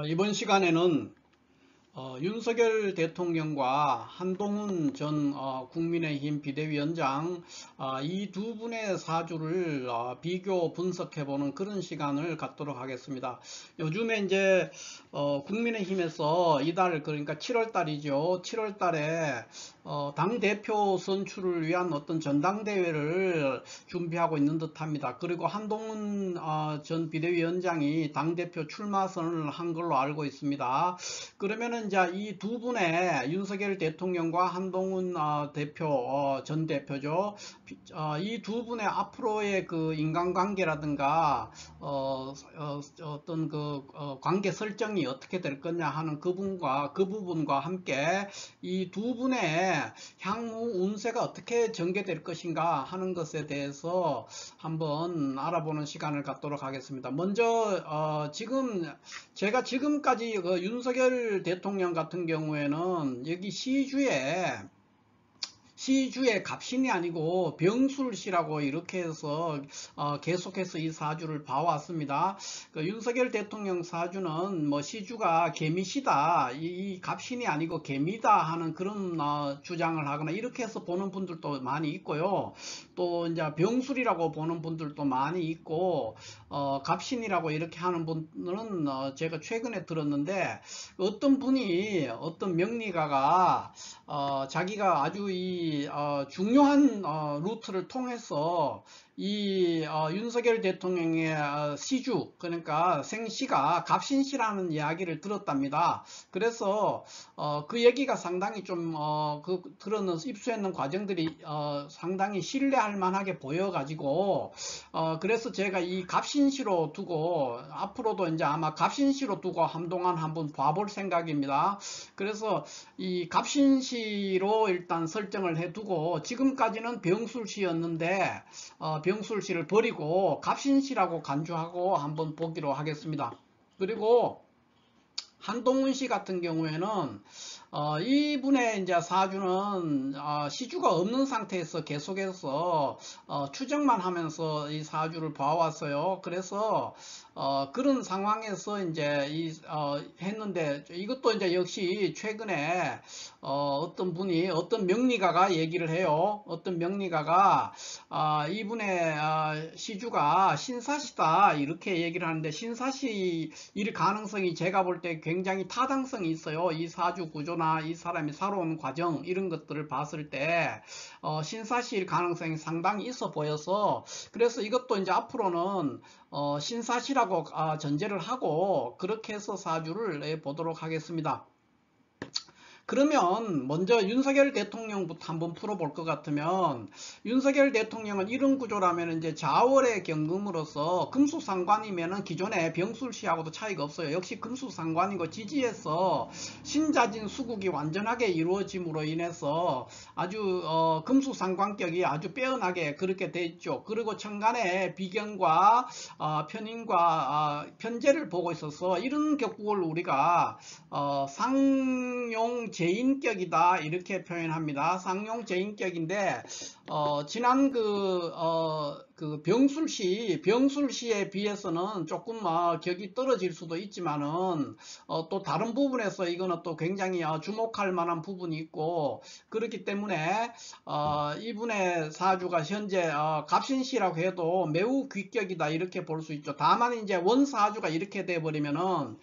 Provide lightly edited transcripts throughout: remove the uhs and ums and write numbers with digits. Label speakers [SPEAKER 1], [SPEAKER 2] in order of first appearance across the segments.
[SPEAKER 1] 이번 시간에는 윤석열 대통령과 한동훈 전 국민의힘 비대위원장 이 두 분의 사주를 비교 분석해보는 그런 시간을 갖도록 하겠습니다. 요즘에 이제 국민의힘에서 이달 그러니까 7월 달이죠. 7월 달에 당대표 선출을 위한 어떤 전당대회를 준비하고 있는 듯합니다. 그리고 한동훈 전 비대위원장이 당대표 출마선을 한 걸로 알고 있습니다. 그러면은 이제 이 두 분의 윤석열 대통령과 한동훈 전 대표죠. 이 두 분의 앞으로의 그 인간관계라든가 관계 설정이 어떻게 될 거냐 하는 그 부분과 함께 이 두 분의 향후 운세가 어떻게 전개될 것인가 하는 것에 대해서 한번 알아보는 시간을 갖도록 하겠습니다. 먼저 제가 지금까지 그 윤석열 대통령 같은 경우에는 여기 시주의 갑신이 아니고 병술시라고 이렇게 해서 계속해서 이 사주를 봐왔습니다. 그 윤석열 대통령 사주는 뭐 시주가 개미시다, 이 갑신이 아니고 개미다 하는 그런 주장을 하거나 이렇게 해서 보는 분들도 많이 있고요. 또 이제 병술이라고 보는 분들도 많이 있고 갑신이라고 이렇게 하는 분들은 제가 최근에 들었는데, 어떤 명리가가 자기가 아주 중요한 루트를 통해서 이 윤석열 대통령의 시주, 그러니까 생시가 갑신시라는 이야기를 들었답니다. 그래서 그 얘기가 상당히 좀 입수했는 과정들이 상당히 신뢰할 만하게 보여가지고 그래서 제가 이 갑신시로 두고 앞으로도 이제 아마 갑신시로 두고 한동안 한번 봐볼 생각입니다. 그래서 이 갑신시로 일단 설정을 해두고, 지금까지는 병술시였는데 병술시를 버리고 갑신시라고 간주하고 한번 보기로 하겠습니다. 그리고 한동훈 씨 같은 경우에는 이분의 이제 사주는 시주가 없는 상태에서 계속해서 추정만 하면서 이 사주를 봐왔어요. 그래서 그런 상황에서 이제 했는데, 이것도 이제 역시 최근에 어떤 명리가가 얘기를 해요. 어떤 명리가가 이분의 시주가 신사시다 이렇게 얘기를 하는데, 신사시일 가능성이 제가 볼 때 굉장히 타당성이 있어요. 이 사주 구조나 이 사람이 살아온 과정 이런 것들을 봤을 때 신사시일 가능성이 상당히 있어 보여서, 그래서 이것도 이제 앞으로는 신사시라고 전제를 하고 그렇게 해서 사주를 내보도록 하겠습니다. 그러면 먼저 윤석열 대통령부터 한번 풀어볼 것 같으면, 윤석열 대통령은 이런 구조라면 이제 자월의 경금으로서 금수상관이면은 기존의 병술시하고도 차이가 없어요. 역시 금수상관이고 지지에서 신자진 수국이 완전하게 이루어짐으로 인해서 아주 금수상관격이 아주 빼어나게 그렇게 돼 있죠. 그리고 천간의 비견과 편인과 편제를 보고 있어서 이런 격국을 우리가 상용 제인격이다 이렇게 표현합니다. 상용 제인격인데 지난 그 병술시에 비해서는 조금 격이 떨어질 수도 있지만은 또 다른 부분에서 이거는 또 굉장히 주목할 만한 부분이 있고, 그렇기 때문에 이분의 사주가 현재 갑신시라고 해도 매우 귀격이다 이렇게 볼 수 있죠. 다만 이제 원사주가 이렇게 돼 버리면은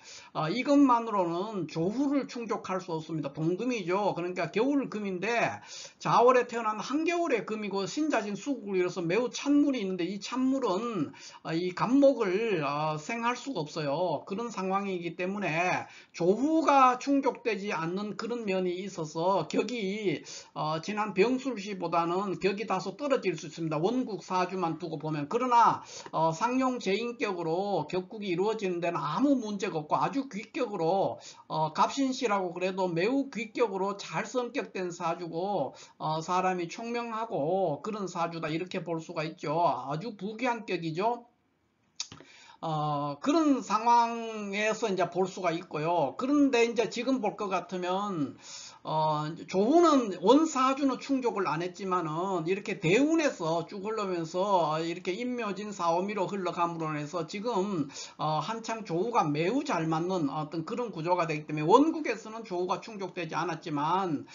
[SPEAKER 1] 이것만으로는 조후를 충족할 수 없습니다. 동금이죠. 그러니까 겨울 금인데 자월에 태어난 한겨울의 금이고 신자진 수국을 이뤄서 매우 찬물이 있는데, 이 찬물은 이 간목을 생할 수가 없어요. 그런 상황이기 때문에 조후가 충족되지 않는 그런 면이 있어서 격이 지난 병술시보다는 격이 다소 떨어질 수 있습니다. 원국 사주만 두고 보면. 그러나 상용 제인격으로 격국이 이루어지는 데는 아무 문제가 없고 아주 귀격으로 갑신시라고 그래도 매우 귀격으로 잘 성격된 사주고 사람이 총명하고 그런 사주다 이렇게 볼 수가 있죠. 아주 부귀한격이죠. 그런 상황에서 이제 볼 수가 있고요. 그런데 이제 지금 볼 것 같으면 조우는 원사주는 충족을 안 했지만은 이렇게 대운에서 쭉 흘러면서 이렇게 임묘진 사오미로 흘러감으로 해서 지금 한창 조우가 매우 잘 맞는 어떤 그런 구조가 되기 때문에 원국에서는 조우가 충족되지 않았지만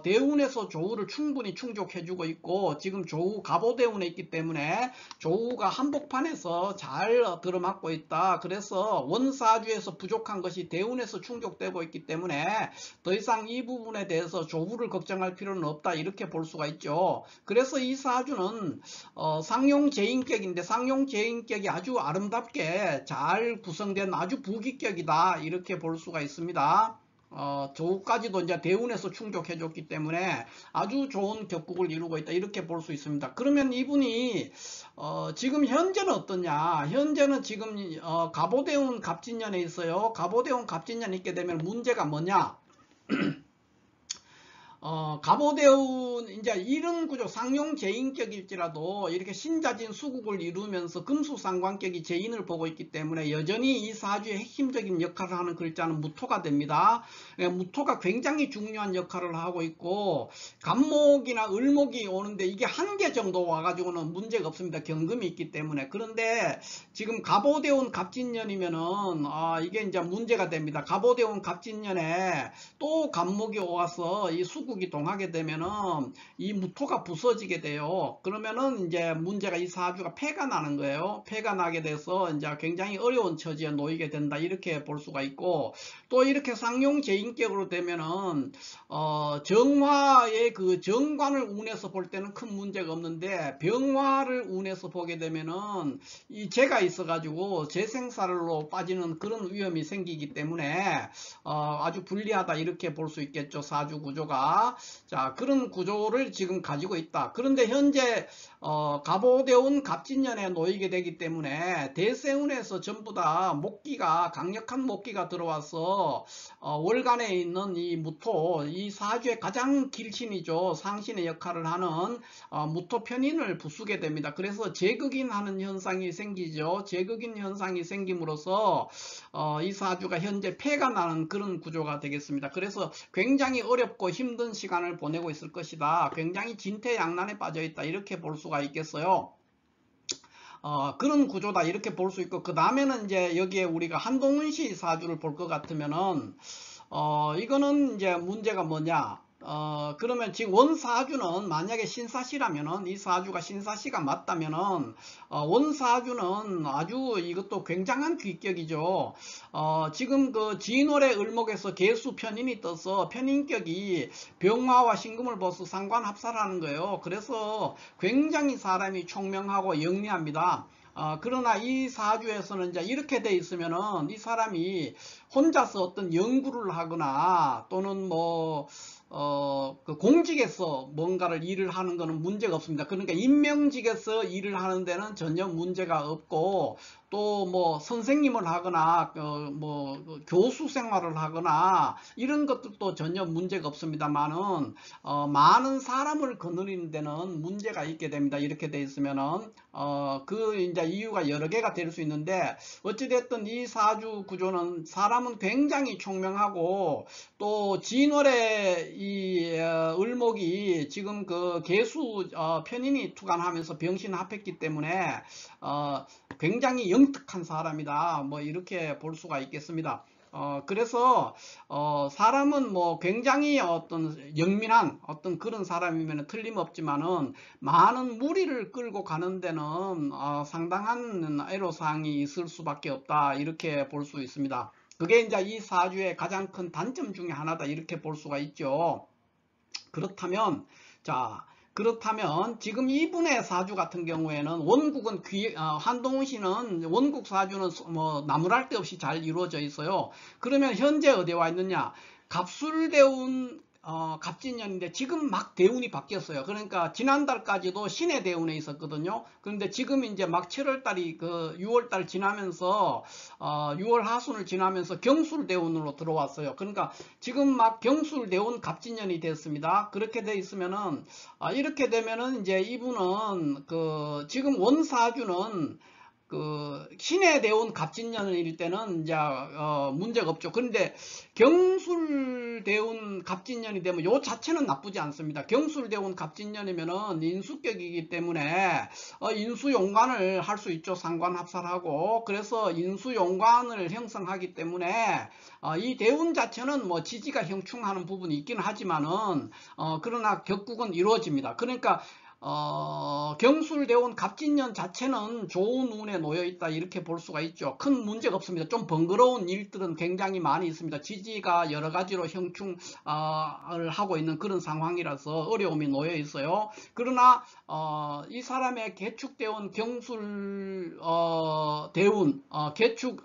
[SPEAKER 1] 대운에서 조우를 충분히 충족해주고 있고 지금 조우 갑오대운에 있기 때문에 조우가 한복판에서 잘 들어맞고 있다. 그래서 원사주에서 부족한 것이 대운에서 충족되고 있기 때문에 더 이상 이 부분에 대해서 조우를 걱정할 필요는 없다. 이렇게 볼 수가 있죠. 그래서 이 사주는 상용재인격인데 상용재인격이 아주 아름답게 잘 구성된 아주 부귀격이다. 이렇게 볼 수가 있습니다. 조우까지도 이제 대운에서 충족해 줬기 때문에 아주 좋은 격국을 이루고 있다. 이렇게 볼 수 있습니다. 그러면 이분이 지금 현재는 어떠냐? 현재는 지금 갑오대운 갑진년에 있어요. 갑오대운 갑진년에 있게 되면 문제가 뭐냐? 갑오대운 이제 이런 구조 상용재인격일지라도 이렇게 신자진 수국을 이루면서 금수상관격이 재인을 보고 있기 때문에 여전히 이 사주의 핵심적인 역할을 하는 글자는 무토가 됩니다. 무토가 굉장히 중요한 역할을 하고 있고 갑목이나 을목이 오는데 이게 한 개 정도 와가지고는 문제가 없습니다. 경금이 있기 때문에. 그런데 지금 갑오대운 갑진년이면은 이게 이제 문제가 됩니다. 갑오대운 갑진년에 또 갑목이 와서 이 수국이 동하게 되면은 이 무토가 부서지게 돼요. 그러면은 이제 문제가 이 사주가 패가 나는 거예요. 패가 나게 돼서 이제 굉장히 어려운 처지에 놓이게 된다. 이렇게 볼 수가 있고 또 이렇게 상용재인격으로 되면은 정화의 그 정관을 운에서 볼 때는 큰 문제가 없는데 병화를 운에서 보게 되면은 이 재가 있어 가지고 재생살로 빠지는 그런 위험이 생기기 때문에 아주 불리하다. 이렇게 볼 수 있겠죠. 사주 구조가. 자, 그런 구조를 지금 가지고 있다. 그런데 현재 갑오대운 갑진년에 놓이게 되기 때문에 대세운에서 전부 다 목기가 강력한 목기가 들어와서 월간에 있는 이 무토, 이 사주의 가장 길신이죠. 상신의 역할을 하는 무토 편인을 부수게 됩니다. 그래서 재극인하는 현상이 생기죠. 재극인 현상이 생김으로써 이 사주가 현재 패가 나는 그런 구조가 되겠습니다. 그래서 굉장히 어렵고 힘든 시간을 보내고 있을 것이다. 굉장히 진퇴양난에 빠져 있다. 이렇게 볼 수가 있겠어요. 그런 구조다. 이렇게 볼 수 있고 그 다음에는 이제 여기에 우리가 한동훈씨 사주를 볼 것 같으면은 이거는 이제 문제가 뭐냐? 그러면 지금 원사주는 만약에 신사시라면은 이 사주가 신사시가 맞다면은 원사주는 아주 이것도 굉장한 귀격이죠. 지금 그 진월의 을목에서 개수 편인이 떠서 편인격이 병화와 신금을 보서 상관합사라는 거예요. 그래서 굉장히 사람이 총명하고 영리합니다. 그러나 이 사주에서는 이제 이렇게 돼 있으면은 이 사람이 혼자서 어떤 연구를 하거나 또는 그 공직에서 뭔가를 일을 하는 것은 문제가 없습니다. 그러니까 임명직에서 일을 하는 데는 전혀 문제가 없고 또 선생님을 하거나 교수 생활을 하거나 이런 것들도 전혀 문제가 없습니다만은 많은 사람을 거느리는 데는 문제가 있게 됩니다. 이렇게 돼 있으면은 그 이제 이유가 여러 개가 될 수 있는데 어찌됐든 이 사주 구조는 사람은 굉장히 총명하고 또 진월의 이 을목이 지금 그 개수 편인이 투간하면서 병신합했기 때문에 굉장히 영특한 사람이다. 이렇게 볼 수가 있겠습니다. 그래서 사람은 굉장히 어떤 영민한 어떤 그런 사람이면 틀림없지만은 많은 무리를 끌고 가는 데는 상당한 애로사항이 있을 수밖에 없다. 이렇게 볼 수 있습니다. 그게 이제 이 사주의 가장 큰 단점 중에 하나다. 이렇게 볼 수가 있죠. 그렇다면 지금 이분의 사주 같은 경우에는 원국은 한동훈 씨는 원국 사주는 나무랄 데 없이 잘 이루어져 있어요. 그러면 현재 어디에 와 있느냐? 갑술대운 갑진년인데 지금 막 대운이 바뀌었어요. 그러니까 지난달까지도 신의 대운에 있었거든요. 그런데 지금 이제 막 7월달이 6월달 지나면서 6월 하순을 지나면서 경술 대운으로 들어왔어요. 그러니까 지금 막 경술 대운 갑진년이 됐습니다. 그렇게 돼 있으면은 이렇게 되면은 이제 이분은 지금 원사주는 신의 대운 갑진년일 때는 이제 문제가 없죠. 그런데 경술 대운 갑진년이 되면 요 자체는 나쁘지 않습니다. 경술 대운 갑진년이면은 인수격이기 때문에 인수용관을 할 수 있죠. 상관합살하고. 그래서 인수용관을 형성하기 때문에 이 대운 자체는 뭐 지지가 형충하는 부분이 있긴 하지만은 그러나 격국은 이루어집니다. 그러니까 경술대운 갑진년 자체는 좋은 운에 놓여 있다 이렇게 볼 수가 있죠. 큰 문제가 없습니다. 좀 번거로운 일들은 굉장히 많이 있습니다. 지지가 여러 가지로 형충을 하고 있는 그런 상황이라서 어려움이 놓여 있어요. 그러나 이 사람의 개축대운 경술 대운 개축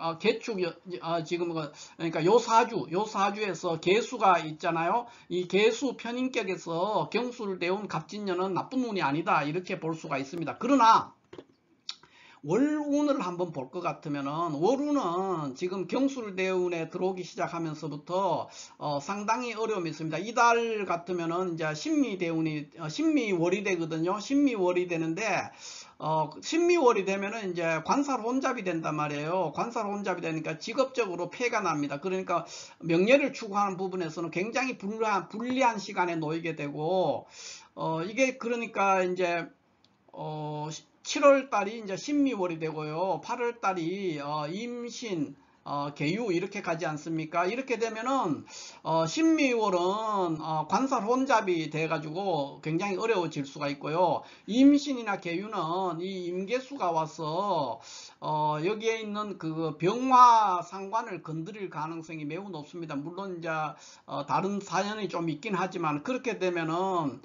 [SPEAKER 1] 지금 그러니까 요 사주에서 개수가 있잖아요. 이 개수 편인격에서 경술대운 갑진년은 나쁜 운이 아니다 이렇게 볼 수가 있습니다. 그러나 월운을 한번 볼 것 같으면은 월운은 지금 경술대운에 들어오기 시작하면서부터 상당히 어려움이 있습니다. 이달 같으면은 이제 신미대운이 신미월이 되거든요. 신미월이 되는데 신미월이 되면은 이제 관살혼잡이 된단 말이에요. 관살혼잡이 되니까 직업적으로 폐가 납니다. 그러니까 명예를 추구하는 부분에서는 굉장히 불리한 시간에 놓이게 되고 이게 그러니까 이제 7월 달이 이제 신미월이 되고요. 8월 달이 임신 개유 이렇게 가지 않습니까? 이렇게 되면은 신미월은 관살 혼잡이 돼 가지고 굉장히 어려워질 수가 있고요. 임신이나 개유는 이 임계수가 와서 여기에 있는 그 병화 상관을 건드릴 가능성이 매우 높습니다. 물론 이제 다른 사연이 좀 있긴 하지만 그렇게 되면은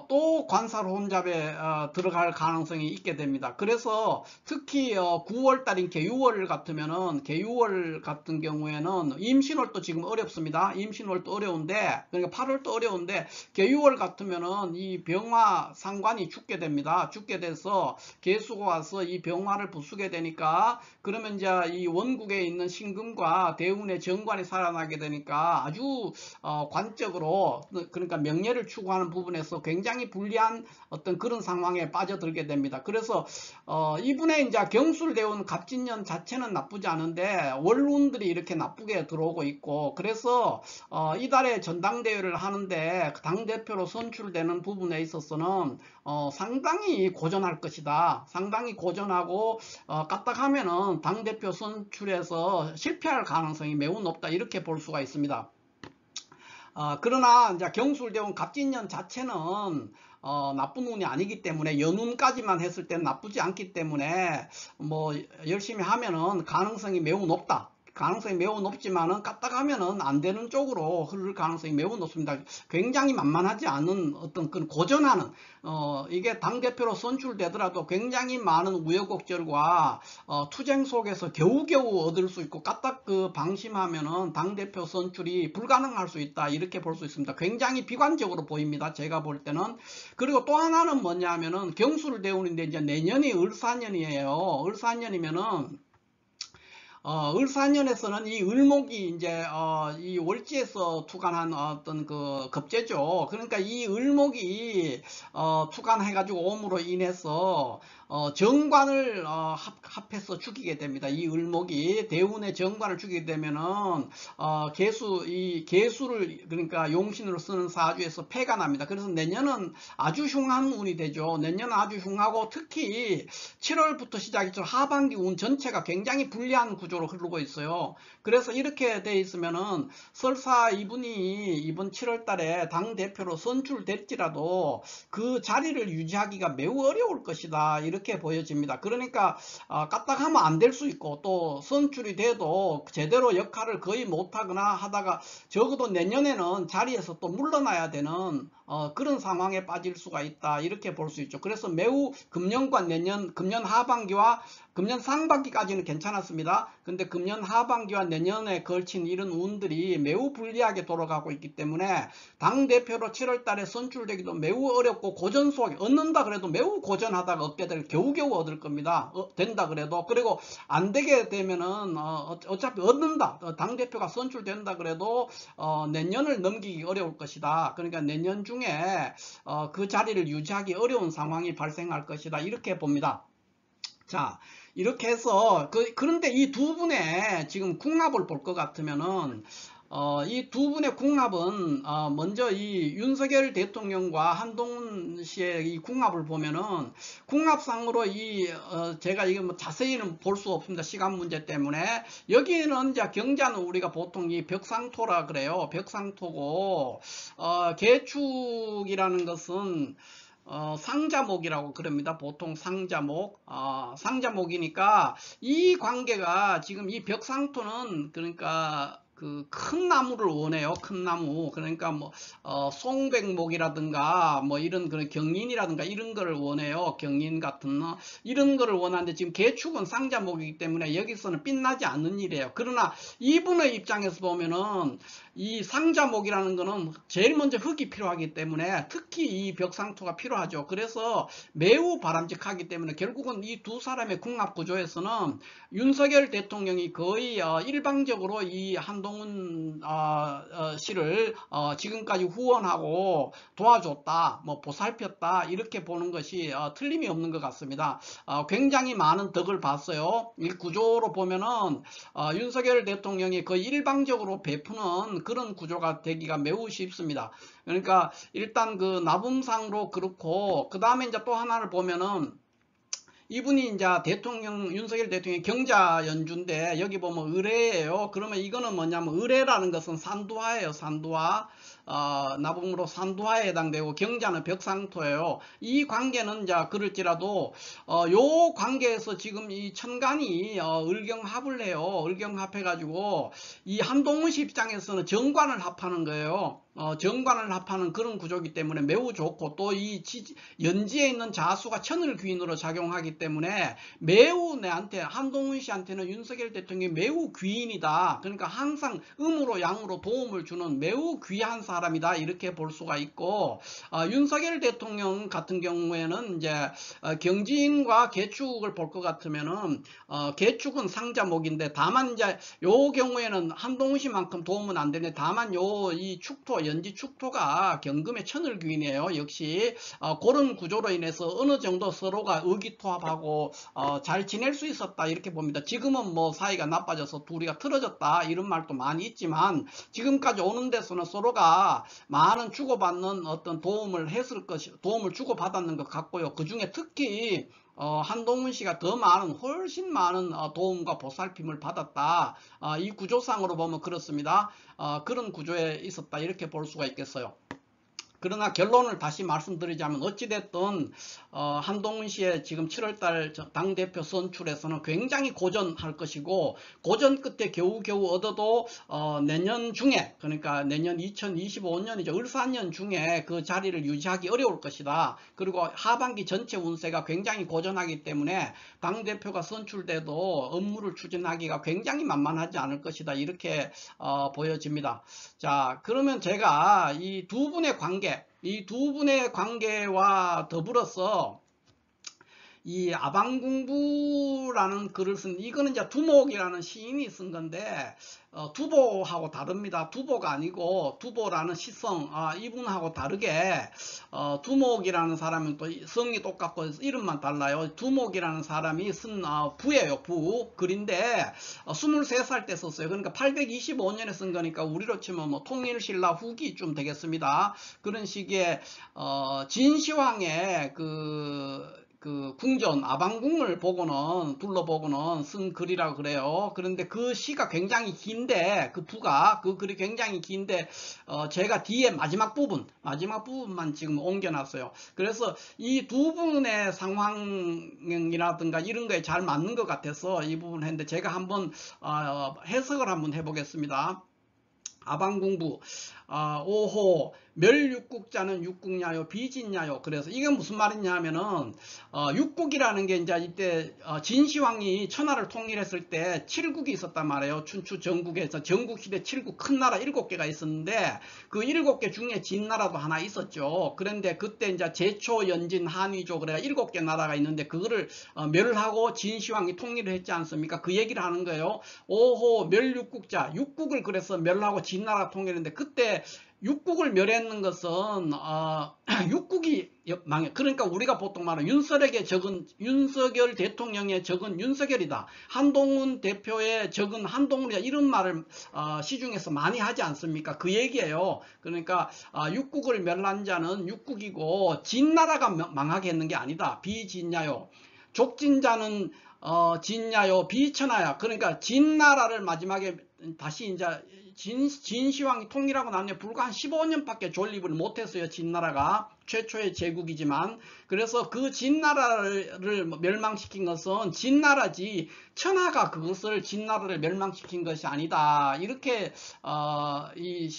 [SPEAKER 1] 또 관살 혼잡에 들어갈 가능성이 있게 됩니다. 그래서 특히 9월 달인 개유월 같으면은 개유월 같은 경우에는 임신월도 지금 어렵습니다. 임신월도 어려운데 그러니까 8월도 어려운데 개유월 같으면은 이 병화 상관이 죽게 됩니다. 죽게 돼서 개수가 와서 이 병화를 부수게 되니까 그러면 이제 이 원국에 있는 신금과 대운의 정관이 살아나게 되니까 아주 관적으로 그러니까 명예를 추구하는 부분에서 굉장히 불리한 어떤 그런 상황에 빠져들게 됩니다. 그래서 이분의 이제 경술대운 갑진년 자체는 나쁘지 않은데 월운들이 이렇게 나쁘게 들어오고 있고 그래서 이달에 전당대회를 하는데 당대표로 선출되는 부분에 있어서는 상당히 고전할 것이다. 상당히 고전하고 까딱하면은 당대표 선출에서 실패할 가능성이 매우 높다 이렇게 볼 수가 있습니다. 그러나 이제 경술대운 갑진년 자체는 나쁜 운이 아니기 때문에 연운까지만 했을 때는 나쁘지 않기 때문에 뭐 열심히 하면은 가능성이 매우 높다. 가능성이 매우 높지만은 까딱하면은 안 되는 쪽으로 흐를 가능성이 매우 높습니다. 굉장히 만만하지 않은 어떤 그 고전하는 이게 당대표로 선출되더라도 굉장히 많은 우여곡절과 투쟁 속에서 겨우겨우 얻을 수 있고 까딱 방심하면은 당대표 선출이 불가능할 수 있다 이렇게 볼 수 있습니다. 굉장히 비관적으로 보입니다. 제가 볼 때는. 그리고 또 하나는 뭐냐면은 경술대운인데 이제 내년이 을사년이에요. 을사년이면은 을사년에서는 이 을목이 이제 이 월지에서 투간한 어떤 그 겁재죠. 그러니까 이 을목이 투간해 가지고 옴으로 인해서 정관을 합해서 죽이게 됩니다. 이 을목이 대운의 정관을 죽이게 되면은 이 개수를 그러니까 용신으로 쓰는 사주에서 폐가 납니다. 그래서 내년은 아주 흉한 운이 되죠. 내년은 아주 흉하고 특히 7월부터 시작해서 하반기 운 전체가 굉장히 불리한 구조로 흐르고 있어요. 그래서 이렇게 돼 있으면은 설사 이분이 이번 7월 달에 당대표로 선출될지라도 그 자리를 유지하기가 매우 어려울 것이다. 이렇게 보여집니다. 그러니까 까딱하면 안 될 수 있고 또 선출이 돼도 제대로 역할을 거의 못하거나 하다가 적어도 내년에는 자리에서 또 물러나야 되는 그런 상황에 빠질 수가 있다. 이렇게 볼 수 있죠. 그래서 매우 금년과 금년 하반기와 금년 상반기까지는 괜찮았습니다. 근데 금년 하반기와 내년에 걸친 이런 운들이 매우 불리하게 돌아가고 있기 때문에 당대표로 7월 달에 선출되기도 매우 어렵고 고전 속에 얻는다 그래도 매우 고전하다가 얻게 될 겨우겨우 얻을 겁니다. 된다 그래도. 그리고 안 되게 되면은 어차피 얻는다. 당대표가 선출된다 그래도 내년을 넘기기 어려울 것이다. 그러니까 내년 중에 그 자리를 유지하기 어려운 상황이 발생할 것이다. 이렇게 봅니다. 자, 이렇게 해서 그런데 이 두 분의 지금 궁합을 볼 것 같으면은 이 두 분의 궁합은 먼저 이 윤석열 대통령과 한동훈 씨의 이 궁합을 보면은 궁합상으로 제가 이거 뭐 자세히는 볼 수 없습니다. 시간 문제 때문에. 여기는 이제 경자는 우리가 보통 이 벽상토라 그래요. 벽상토고 개축이라는 것은 상자목이라고 그럽니다. 보통 상자목, 상자목이니까 이 관계가 지금 이 벽상토는 그러니까 그 큰 나무를 원해요. 큰 나무. 그러니까 뭐 송백목이라든가 뭐 이런 그런 경인이라든가 이런 거를 원해요. 경인 같은 이런 거를 원하는데 지금 개축은 상자목이기 때문에 여기서는 빛나지 않는 일이에요. 그러나 이분의 입장에서 보면은 이 상자목이라는 거는 제일 먼저 흙이 필요하기 때문에 특히 이 벽상토가 필요하죠. 그래서 매우 바람직하기 때문에 결국은 이 두 사람의 궁합 구조에서는 윤석열 대통령이 거의 일방적으로 이 한동훈 씨를 지금까지 후원하고 도와줬다, 뭐 보살폈다 이렇게 보는 것이 틀림이 없는 것 같습니다. 굉장히 많은 덕을 봤어요. 이 구조로 보면은 윤석열 대통령이 거의 일방적으로 베푸는 그런 구조가 되기가 매우 쉽습니다. 그러니까 일단 그 나붐상으로 그렇고 그 다음에 이제 또 하나를 보면은 이분이 이제 윤석열 대통령의 경자 연주인데 여기 보면 의뢰예요. 그러면 이거는 뭐냐면 의뢰라는 것은 산두화예요. 산두화. 나붕으로 산두화에 해당되고 경자는 벽상토예요. 이 관계는 이제 그럴지라도 요 관계에서 지금 이 천간이 을경합을 해요. 을경합해 가지고 이 한동훈 씨 입장에서는 정관을 합하는 거예요. 정관을 합하는 그런 구조이기 때문에 매우 좋고 또 이 연지에 있는 자수가 천을귀인으로 작용하기 때문에 매우 내한테 한동훈 씨한테는 윤석열 대통령이 매우 귀인이다. 그러니까 항상 음으로 양으로 도움을 주는 매우 귀한 사람이다. 이렇게 볼 수가 있고 윤석열 대통령 같은 경우에는 이제 경진과 개축을 볼 것 같으면은 개축은 상자목인데 다만 이제 요 경우에는 한동훈 씨만큼 도움은 안 되네. 다만 이 축토 연지 축토가 경금의 천을귀인이에요. 역시 그런 구조로 인해서 어느 정도 서로가 의기투합하고 잘 지낼 수 있었다 이렇게 봅니다. 지금은 뭐 사이가 나빠져서 둘이가 틀어졌다 이런 말도 많이 있지만 지금까지 오는 데서는 서로가 많은 주고받는 어떤 도움을 주고받았는 것 같고요. 그 중에 특히 한동훈 씨가 훨씬 많은 도움과 보살핌을 받았다. 이 구조상으로 보면 그렇습니다. 그런 구조에 있었다. 이렇게 볼 수가 있겠어요. 그러나 결론을 다시 말씀드리자면 어찌됐든 한동훈 씨의 지금 7월달 당대표 선출에서는 굉장히 고전할 것이고 고전 끝에 겨우겨우 얻어도 내년 중에 그러니까 내년 2025년이죠. 을사년 중에 그 자리를 유지하기 어려울 것이다. 그리고 하반기 전체 운세가 굉장히 고전하기 때문에 당대표가 선출돼도 업무를 추진하기가 굉장히 만만하지 않을 것이다. 이렇게 보여집니다. 자, 그러면 제가 이 두 분의 관계와 더불어서 이 아방공부라는 글을 쓴 이거는 이제 두목이라는 시인이 쓴 건데 두보하고 다릅니다. 두보가 아니고 두보라는 시성 이분하고 다르게 두목이라는 사람은 또 성이 똑같고 이름만 달라요. 두목이라는 사람이 쓴 부예요. 부 글인데 23살 때 썼어요. 그러니까 825년에 쓴 거니까 우리로 치면 뭐 통일신라 후기쯤 되겠습니다. 그런 시기에 진시황의 그 궁전 아방궁을 둘러보고는 쓴 글이라고 그래요. 그런데 그 시가 굉장히 긴데 그 글이 굉장히 긴데 제가 뒤에 마지막 부분만 지금 옮겨놨어요. 그래서 이 두 분의 상황이라든가 이런 거에 잘 맞는 것 같아서 이 부분 했는데 제가 한번 해석을 한번 해보겠습니다. 아방궁부 5호 멸육국자는 육국냐요 비진냐요. 그래서 이게 무슨 말이냐 하면은 육국이라는 게 이제 이때 진시황이 천하를 통일했을 때 7국이 있었단 말이에요. 춘추 전국에서 전국시대 7국 큰 나라 7개가 있었는데 그 7개 중에 진나라도 하나 있었죠. 그런데 그때 이제 제초 연진 한위조 그래 7개 나라가 있는데 그거를 멸하고 진시황이 통일을 했지 않습니까? 그 얘기를 하는 거예요. 5호 멸육국자 육국을 그래서 멸하고 진나라 통일했는데 그때 육국을 멸했는 것은 육국이 망해. 그러니까 우리가 보통 말하는 윤석열 대통령의 적은 윤석열이다. 한동훈 대표의 적은 한동훈이다. 이런 말을 시중에서 많이 하지 않습니까? 그 얘기예요. 그러니까 육국을 멸한 자는 육국이고 진나라가 망하게 했는 게 아니다. 비진야요. 족진자는 진야요 비천하야. 그러니까 진나라를 마지막에 다시 이제 진시황이 통일하고 난 후에 불과 한 15년밖에 존립을 못했어요. 진나라가 최초의 제국이지만. 그래서 그 진나라를 멸망시킨 것은 진나라지 천하가 그것을 진나라를 멸망시킨 것이 아니다. 이렇게 이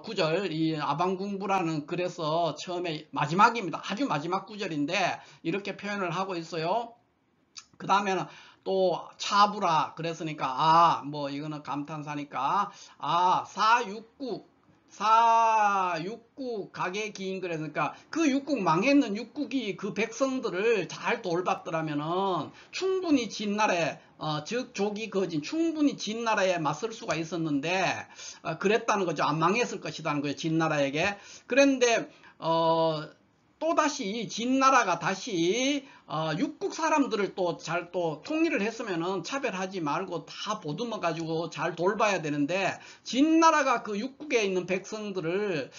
[SPEAKER 1] 구절, 이 아방궁부라는 글에서 처음에 마지막입니다. 아주 마지막 구절인데 이렇게 표현을 하고 있어요. 그 다음에는 또 차부라 그랬으니까 뭐 이거는 감탄사니까 사육국 가게 기인 그랬으니까 그 육국 망했는 육국이 그 백성들을 잘 돌봤더라면은 충분히 진나라에 즉 족이 거진 충분히 진나라에 맞설 수가 있었는데 그랬다는 거죠. 안 망했을 것이라는 거예요. 진나라에게. 그런데 또다시 진나라가 다시 육국 사람들을 또 잘 통일을 했으면은 차별하지 말고 다 보듬어 가지고 잘 돌봐야 되는데 진나라가 그 육국에 있는 백성들을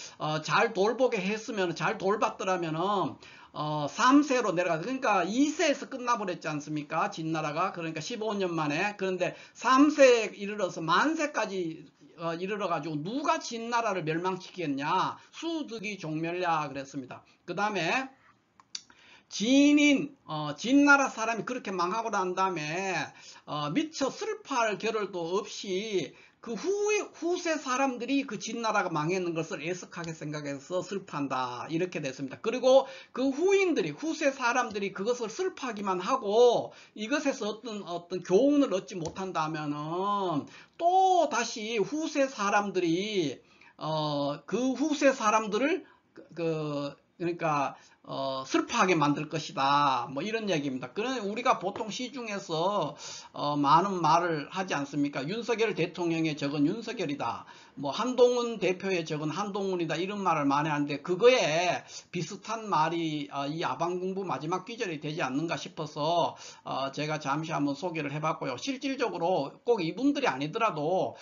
[SPEAKER 1] 잘 돌보게 했으면 잘 돌봤더라면은 3세로 내려가서 그러니까 2세에서 끝나버렸지 않습니까? 진나라가. 그러니까 15년 만에. 그런데 3세에 이르러서 만세까지 이르러 가지고 누가 진나라를 멸망시키겠냐? 수득이 종멸야 그랬습니다. 그 다음에 진나라 사람이 그렇게 망하고 난 다음에 미처 슬퍼할 겨를도 없이 그 후세 사람들이 그 진나라가 망했는 것을 애석하게 생각해서 슬퍼한다. 이렇게 됐습니다. 그리고 그 후세 사람들이 그것을 슬퍼하기만 하고 이것에서 어떤 교훈을 얻지 못한다면은 또 다시 후세 사람들이 그 후세 사람들을 그러니까 슬퍼하게 만들 것이다. 뭐 이런 얘기입니다. 그러나 우리가 보통 시중에서 많은 말을 하지 않습니까? 윤석열 대통령의 적은 윤석열이다. 뭐 한동훈 대표의 적은 한동훈이다. 이런 말을 많이 하는데 그거에 비슷한 말이 이 아방궁부 마지막 귀절이 되지 않는가 싶어서 제가 잠시 한번 소개를 해봤고요. 실질적으로 꼭 이분들이 아니더라도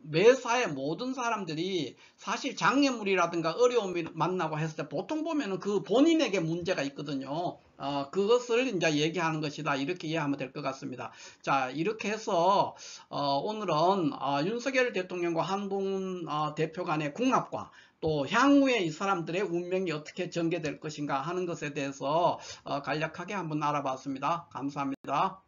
[SPEAKER 1] 매사의 모든 사람들이 사실 장애물이라든가 어려움이 만나고 했을 때 보통 보면은 그 본인에게 문제가 있거든요. 그것을 이제 얘기하는 것이다. 이렇게 이해하면 될 것 같습니다. 자, 이렇게 해서 오늘은 윤석열 대통령과 한동훈 대표 간의 궁합과 또 향후에 이 사람들의 운명이 어떻게 전개될 것인가 하는 것에 대해서 간략하게 한번 알아봤습니다. 감사합니다.